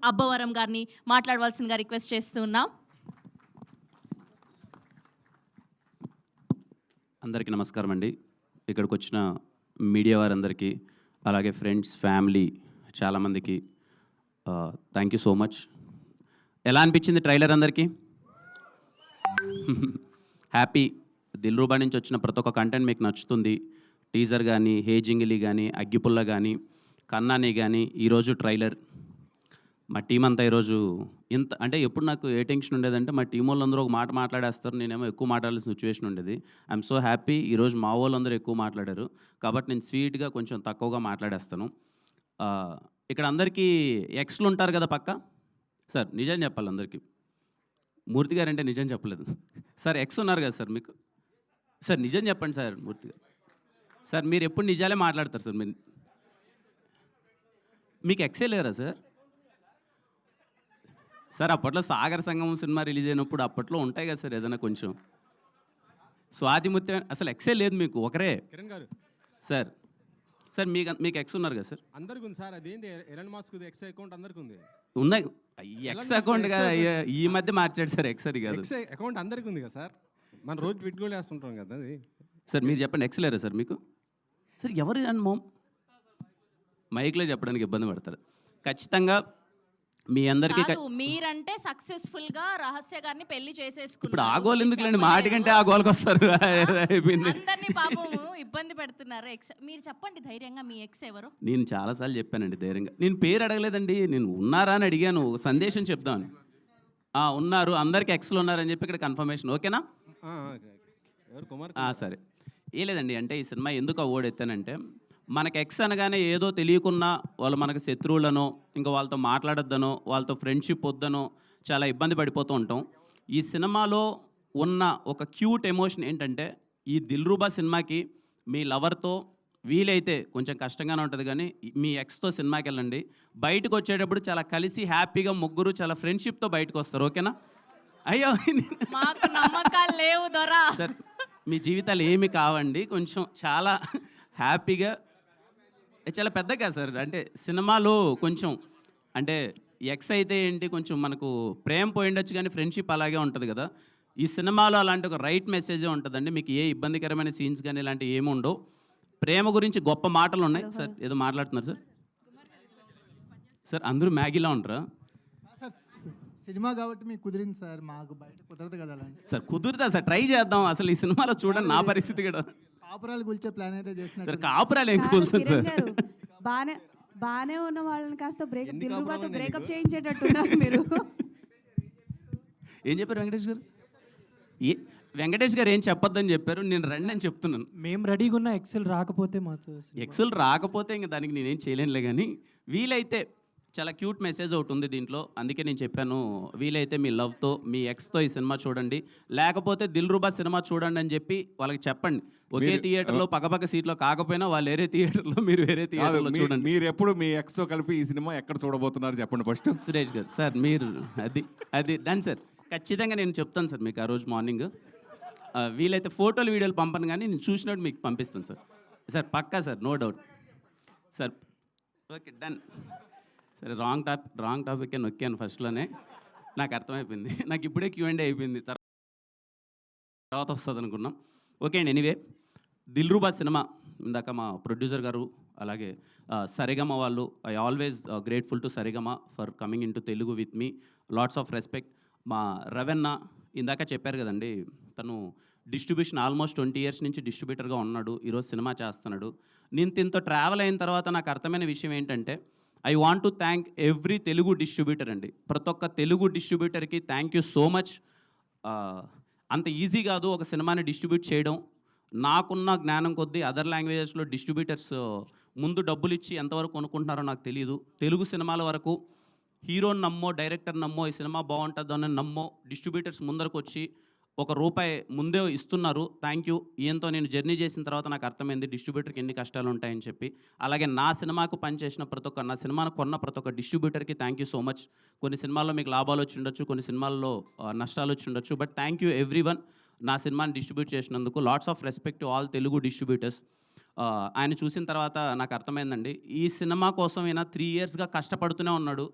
అబ్బవరం గారిని మాట్లాడవలసిందిగా రిక్వెస్ట్ చేస్తూ ఉన్నాం. అందరికీ నమస్కారం అండి. ఇక్కడికి వచ్చిన మీడియా వారందరికీ, అలాగే ఫ్రెండ్స్, ఫ్యామిలీ చాలామందికి థ్యాంక్ యూ సో మచ్. ఎలా అనిపించింది ట్రైలర్ అందరికీ? హ్యాపీ. దిల్రూబా నుంచి వచ్చిన ప్రతి ఒక్క కంటెంట్ మీకు నచ్చుతుంది. టీజర్ కానీ, హే జింగిలి కానీ, అగ్గిపుల్ల కానీ, కన్నాని కానీ, ఈరోజు ట్రైలర్. మా టీం అంతా ఈరోజు ఇంత అంటే ఎప్పుడు నాకు ఏ టెన్షన్ ఉండేదంటే మా టీం వాళ్ళందరూ ఒక మాట మాట్లాడేస్తారు, నేనేమో ఎక్కువ మాట్లాడాల్సిన సిచ్యువేషన్ ఉండేది. ఐఎమ్ సో హ్యాపీ ఈరోజు మా వాళ్ళందరూ ఎక్కువ మాట్లాడారు కాబట్టి నేను స్వీట్గా కొంచెం తక్కువగా మాట్లాడేస్తాను. ఇక్కడ అందరికీ ఎక్స్లు ఉంటారు కదా పక్క. సార్ నిజం చెప్పాలి అందరికీ, మూర్తి గారు అంటే నిజం చెప్పలేదు సార్. ఎక్స్ ఉన్నారు కదా సార్ మీకు. సార్ నిజం చెప్పండి సార్. మూర్తి గారు సార్ మీరు ఎప్పుడు నిజాలే మాట్లాడతారు సార్. మీకు ఎక్సే లేరా సార్? సార్ అప్పట్లో సాగర్ సంగమం సినిమా రిలీజ్ అయినప్పుడు అప్పట్లో ఉంటాయి కదా సార్ ఏదైనా కొంచెం. స్వాతిముత్యం అసలు ఎక్సే లేదు మీకు, ఒకరే కిరణ్ గారు. సార్ సార్ మీకు ఎక్స్ ఉన్నారు కదా సార్? అందరికి ఉంది సార్. అదేంటి ఎలన్ మస్క్ ఎక్స్ అకౌంట్ అందరికి ఉంది. ఉన్నాయి. ఎక్స్ అకౌంట్ కదా ఈ మధ్య మార్చాడు సార్. ఎక్స్ అది కాదు, ఎక్స్ అకౌంట్ అందరికి ఉంది కదా సార్. మనం రోజు పెట్టుకొని వేస్తుంటాం కదా అది. సార్ మీరు చెప్పండి, ఎక్స్ లేరా సార్ మీకు? సార్ ఎవరు అని మైక్లో చెప్పడానికి ఇబ్బంది పడతారు. ఖచ్చితంగా మీ అందరికీ మీరంటే సక్సెస్ఫుల్ గా రహస్య గారిని పెళ్లి చేసేసుకున్నారు. ఇప్పుడు ఆ గోల్ ఎందుకులేండి, మాటి కంటే ఆ గోల్కి వస్తారు. అందరినీ పాపం ఇబ్బంది పెడుతున్నారు. ఎక్స్ మీరు చెప్పండి ధైర్యంగా, మీ ఎక్స్ ఎవరు? నేను చాలాసార్లు చెప్పానండి ధైర్యంగా. నేను పేరు అడగలేదండి, నేను ఉన్నారా అని అడిగాను, సందేశం చెప్దామని. ఉన్నారు, అందరికి ఎక్స్లు ఉన్నారని చెప్పి ఇక్కడ కన్ఫర్మేషన్. ఓకేనా సరే. ఏ లేదండి, అంటే ఈ సినిమా ఎందుకు అవార్డు ఎత్తానంటే మనకు ఎక్స్ అనగానే ఏదో తెలియకున్నా వాళ్ళు మనకు శత్రువులనో, ఇంకా వాళ్ళతో మాట్లాడొద్దనో, వాళ్ళతో ఫ్రెండ్షిప్ వద్దనో చాలా ఇబ్బంది పడిపోతూ ఉంటాం. ఈ సినిమాలో ఉన్న ఒక క్యూట్ ఎమోషన్ ఏంటంటే ఈ దిల్రూబా సినిమాకి మీ లవర్తో వీలైతే కొంచెం కష్టంగానే ఉంటుంది కానీ మీ ఎక్స్తో సినిమాకి వెళ్ళండి. బయటకు వచ్చేటప్పుడు చాలా కలిసి హ్యాపీగా ముగ్గురు చాలా ఫ్రెండ్షిప్తో బయటకు వస్తారు. ఓకేనా? అయ్యో మాకు నమ్మకాలు లేవు దొరా సార్. మీ జీవితాలు ఏమి కావండి, కొంచెం చాలా హ్యాపీగా, చాలా పెద్దగా సార్. అంటే సినిమాలో కొంచెం అంటే ఎక్స్ అయితే ఏంటి, కొంచెం మనకు ప్రేమ పోయిండొచ్చు కానీ ఫ్రెండ్షిప్ అలాగే ఉంటుంది కదా. ఈ సినిమాలో అలాంటి ఒక రైట్ మెసేజే ఉంటుందండి. మీకు ఏ ఇబ్బందికరమైన సీన్స్ కానీ ఇలాంటివి ఏమి ఉండవు. ప్రేమ గురించి గొప్ప మాటలు ఉన్నాయి. సార్ ఏదో మాట్లాడుతున్నారు సార్. సార్ అందరూ మ్యాగీలా ఉంటారా సార్? సినిమా కాబట్టి మీకు కుదిరింది సార్, మాకు బయట కుదరదు కదా. సార్ కుదురుతా సార్, ట్రై చేద్దాం. అసలు ఈ సినిమాలో చూడండి నా పరిస్థితి కూడా. కాపురాలు కూల్చే ప్లాన్ అయితే చేస్తున్నారు సార్. కాపురాలు ఏం కూల్చండి సార్. బానే ఉన్న వాళ్ళని కాస్త బ్రేకప్ చేయించేటట్టున్నారు మీరు. ఏం చెప్పారు వెంకటేష్ గారు? వెంకటేష్ గారు ఏం చెప్పొద్దని చెప్పారు, నేను రండి అని చెప్తున్నాను. మేము రెడీగా ఉన్న ఎక్సెల్ రాకపోతే ఎక్సెల్ రాకపోతే ఇంకా దానికి నేనేం చేయలేనులే. కానీ వీలైతే చాలా క్యూట్ మెసేజ్ ఒకటి ఉంది దీంట్లో, అందుకే నేను చెప్పాను వీలైతే మీ లవ్తో మీ ఎక్స్తో ఈ సినిమా చూడండి, లేకపోతే దిల్రూబా సినిమా చూడండి అని చెప్పి వాళ్ళకి చెప్పండి. ఒకే థియేటర్లో పక్కపక్క సీట్లో కాకపోయినా వాళ్ళు వేరే థియేటర్లో, మీరు వేరే థియేటర్లో చూడండి. మీరు ఎప్పుడు మీ ఎక్స్తో కలిపి ఈ సినిమా ఎక్కడ చూడబోతున్నారు చెప్పండి ఫస్ట్. సురేష్ గారు సార్ మీరు అది డన్ సార్. ఖచ్చితంగా నేను చెప్తాను సార్ మీకు ఆ రోజు మార్నింగ్. వీలైతే ఫోటోలు వీడియోలు పంపను కానీ నేను చూసినట్టు మీకు పంపిస్తాను సార్. సార్ పక్కా sir, no doubt sir. Okay done. సరే రాంగ్ టాపిక్ నొక్కాను ఫస్ట్లోనే, నాకు అర్థమైపోయింది. నాకు ఇప్పుడే Q&A అయిపోయింది, తర్వాత వస్తుంది అనుకున్నాం. ఓకే అండి. ఎనీవే దిల్రూబా సినిమా ఇందాక మా ప్రొడ్యూసర్ గారు అలాగే సరిగమ వాళ్ళు, I always grateful to Sarigama for coming in to Telugu with me. Lots of respect. మా రవెన్న ఇందాక చెప్పారు కదండి, తను డిస్ట్రిబ్యూషన్ ఆల్మోస్ట్ 20 years నుంచి డిస్ట్రిబ్యూటర్గా ఉన్నాడు, ఈరోజు సినిమా చేస్తున్నాడు. నేను దీంతో ట్రావెల్ అయిన తర్వాత నాకు అర్థమైన విషయం ఏంటంటే I want to thank every Telugu distributor అండి. ప్రతి ఒక్క తెలుగు డిస్ట్రిబ్యూటర్కి థ్యాంక్ యూ సో మచ్. అంత ఈజీ కాదు ఒక సినిమాని డిస్ట్రిబ్యూట్ చేయడం. నాకున్న జ్ఞానం కొద్దీ అదర్ లాంగ్వేజెస్లో డిస్ట్రిబ్యూటర్స్ ముందు డబ్బులు ఇచ్చి ఎంతవరకు కొనుక్కుంటున్నారో నాకు తెలియదు. తెలుగు సినిమాల వరకు హీరోని నమ్మో, డైరెక్టర్ నమ్మో, ఈ సినిమా బాగుంటుందని నమ్మో డిస్ట్రిబ్యూటర్స్ ముందరకు వచ్చి ₹1 ముందే ఇస్తున్నారు. Thank you. ఈయంతో నేను జర్నీ చేసిన తర్వాత నాకు అర్థమైంది డిస్ట్రిబ్యూటర్కి ఎన్ని కష్టాలు ఉంటాయని చెప్పి. అలాగే నా సినిమాకు పనిచేసిన నా సినిమాను కొన్న ప్రతి ఒక్క డిస్ట్రిబ్యూటర్కి థ్యాంక్ యూ సో మచ్. కొన్ని సినిమాల్లో మీకు లాభాలు వచ్చి ఉండొచ్చు, కొన్ని సినిమాల్లో నష్టాలు వచ్చి ఉండొచ్చు, but thank you every one నా సినిమాని డిస్ట్రిబ్యూట్ చేసినందుకు. Lots of respect to all Telugu distributors. ఆయన చూసిన తర్వాత నాకు అర్థమైందండి, ఈ సినిమా కోసం ఈయన 3 ఇయర్స్గా కష్టపడుతూనే ఉన్నాడు.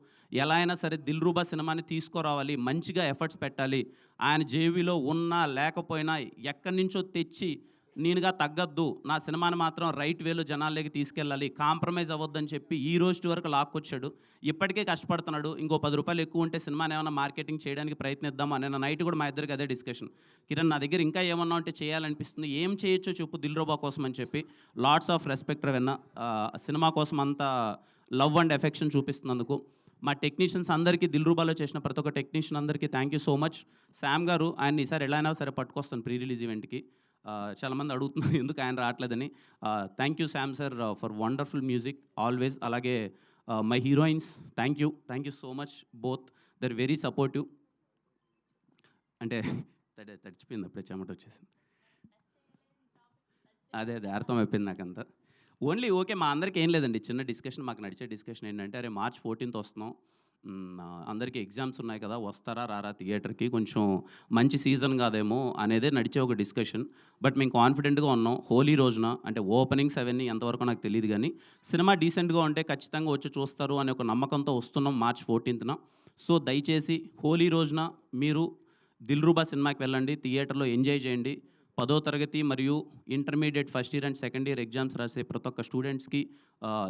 ఎలా అయినా సరే దిల్రూబా సినిమాని తీసుకురావాలి, మంచిగా ఎఫర్ట్స్ పెట్టాలి, ఆయన జేబీలో ఉన్నా లేకపోయినా ఎక్కడి నుంచో తెచ్చి నేనుగా తగ్గద్దు, నా సినిమాని మాత్రం రైట్ వేలో జనాల్లోకి తీసుకెళ్ళాలి, కాంప్రమైజ్ అవ్వద్దని చెప్పి ఈ రోజు వరకు లాక్కొచ్చాడు. ఇప్పటికే కష్టపడుతున్నాడు. ఇంకో 10 రూపాయలు ఎక్కువ ఉంటే సినిమాని ఏమైనా మార్కెటింగ్ చేయడానికి ప్రయత్నిద్దాం అని నైట్ కూడా మా ఇద్దరికి అదే డిస్కషన్. కిరణ్, నా దగ్గర ఇంకా ఏమన్నా ఉంటే చేయాలనిపిస్తుంది, ఏం చేయొచ్చో చెప్పు దిల్రూబా కోసం అని చెప్పి. Lots of respect Ravanna, cinema కోసం అంత లవ్ అండ్ ఎఫెక్షన్ చూపిస్తున్నందుకు. మా టెక్నీషియన్స్ అందరికీ, దిల్రూబాలో చేసిన ప్రతి ఒక్క టెక్నీషియన్ అందరికీ thank you so much. Sam గారు, ఆయన ఈసారి ఎలా అయినా సరే పట్టుకొస్తాను ప్రీ రిలీజ్ ఈవెంట్కి. చాలామంది అడుగుతున్నారు ఎందుకు ఆయన రావట్లేదని. Thank you Sam sir for wonderful music always. అలాగే my heroines, thank you so much both, they're very supportive. అంటే తడిచిపోయింది అప్పుడే, చెమట వచ్చేసింది. అదే అర్థం అయిపోయింది నాకంతా. ఓన్లీ ఓకే, మా అందరికీ ఏం లేదండి, చిన్న డిస్కషన్, మాకు నడిచే డిస్కషన్ ఏంటంటే, అరే March 14th వస్తున్నాం, అందరికీ ఎగ్జామ్స్ ఉన్నాయి కదా, వస్తారా రారా థియేటర్కి, కొంచెం మంచి సీజన్ కాదేమో అనేదే నడిచే ఒక డిస్కషన్. బట్ మేము కాన్ఫిడెంట్గా ఉన్నాం. హోలీ రోజున, అంటే ఓపెనింగ్స్ అవన్నీ ఎంతవరకు నాకు తెలియదు కానీ, సినిమా డీసెంట్గా ఉంటే ఖచ్చితంగా వచ్చి చూస్తారు అనే ఒక నమ్మకంతో వస్తున్నాం March 14th. సో దయచేసి హోలీ రోజున మీరు దిల్రూబా సినిమాకి వెళ్ళండి, థియేటర్లో ఎంజాయ్ చేయండి. 10వ తరగతి మరియు intermediate first year and second year exams రాసే ప్రతి ఒక్క స్టూడెంట్స్కి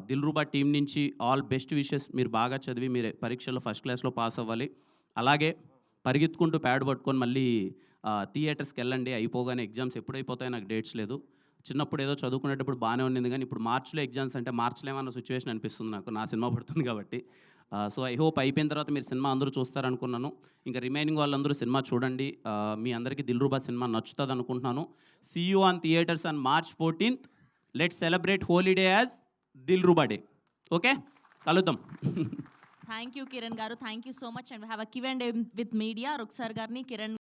దిల్రూబా టీం నుంచి ఆల్ బెస్ట్ విషెస్. మీరు బాగా చదివి మీరు పరీక్షల్లో ఫస్ట్ క్లాస్లో పాస్ అవ్వాలి. అలాగే పరిగెత్తుకుంటూ ప్యాడ్ పట్టుకొని మళ్ళీ థియేటర్స్కి వెళ్ళండి. అయిపోగానే ఎగ్జామ్స్ ఎప్పుడు అయిపోతాయో నాకు డేట్స్ లేదు. చిన్నప్పుడు ఏదో చదువుకునేటప్పుడు బాగానే ఉండింది కానీ ఇప్పుడు మార్చ్లో ఎగ్జామ్స్ అంటే మార్చ్లో ఏమన్నా సిచ్యువేషన్ అనిపిస్తుంది నాకు, నా సినిమా పడుతుంది కాబట్టి. సో ఐ హోప్ అయిపోయిన తర్వాత మీరు సినిమా అందరూ చూస్తారనుకున్నాను. ఇంకా రిమైనింగ్ వాళ్ళందరూ సినిమా చూడండి. మీ అందరికీ దిల్రూబా సినిమా నచ్చుతుంది అనుకుంటున్నాను. See you on theatres on March 14th. Let's celebrate holiday as Dilruba day. Okay, కలుద్దాం. Thank you Kiran garu, thank you so much. And have a Q&A with media. Ruksar గారిని, కిరణ్